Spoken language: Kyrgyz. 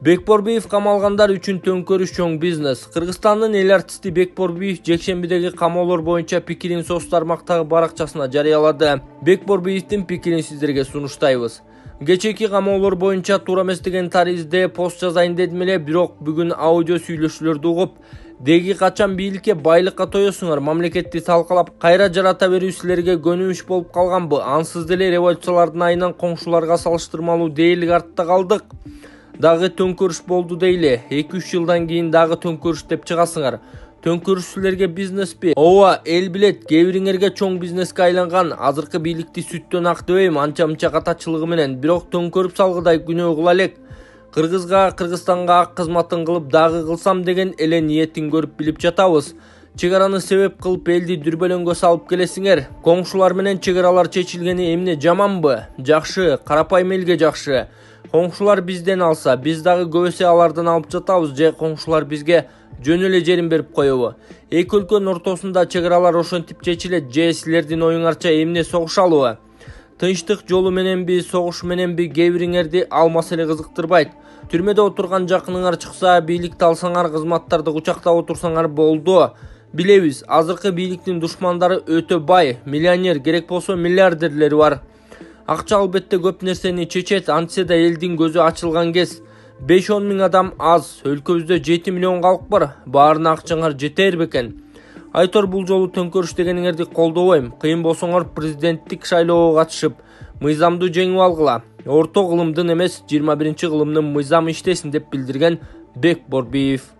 Бекборбиев камалгандар үчүн төңкөрүш чоң бизнес. Кыргызстандын эл артисти Бекборбиев жекшембидеги камоолор боюнча пикирин соц тармактагы баракчасына жарыялады. Бекборбиевдин пикирин сиздерге сунуштайбыз. Кечээки камоолор боюнча туура эмес деген таризде пост жазайын дедим эле, бирок бүгүн аудио сүйлөшүүлөрдү угуп, деги качан бийликке байлыкка тоесуңар, мамлекетти талкалап кайра жарата берүү силерге көнүмүш болуп калганбы? Ансыз деле революциялардын айынан коңшуларга салыштырмалуу дээрлик артта калдык. Дагы төңкөрүш болду дейли. 2-3 жылдан кийин дагы төңкөрүш деп чыгасыңар. Төңкөрүш силерге бизнеспи? Ооба, эл билет, кээ бириңерге чоң бизнеске айланган. Азыркы бийликти сүттөн ак дебейм, анча-мынча катачылыгы менен, бирок төңкөрүп салгыдай күнөө кыла элек. Кыргызга, Кыргызстанга ак кызматын кылып дагы кылсам деген эле ниетин көрүп билип жатабыз. Чегараны себеп кылып элди дүрбөлөңгө салып келесиңер. Коңшулар менен чегаралар чечилгени эмне жаманбы? Жакшы, карапайым элге жакшы. Коңшулар бизден алса, биз дагы көбөсө алардан алып жатабыз, же коңшулар бизге жөн эле жерин берип коебу? Эки өлкөнүн ортосунда чегаралар ошентип чечилет, же силердин оюңарча эмне согушалыбы? Тынчтык жолу мененби, согуш мененби, кээ бириңерди ал маселе кызыктырбайт. Түрмөдө отурган жакыныңар чыкса, бийликти алсаңар, кызматтарды кучактап отурсаңар болду. Билебиз, азыркы бийликтин душмандары өтө бай, миллионер, керек болсо миллиардерлери бар. Акча албетте көп нерсени чечет, антсе да элдин көзү ачылган кез. 5-10 миң адам аз, өлкөбүздө 7 миллион калк бар, баарына акчаңар жетер бекен? Айтор, бул жолу төңкөрүш дегениңерди колдобойм. Кыйын болсоңор президенттик шайлоого катышып, мыйзамды жеңип алгыла. Орто кылымдын эмес, 21-кылымдын мыйзамы иштесин деп билдирген Бекборбиев.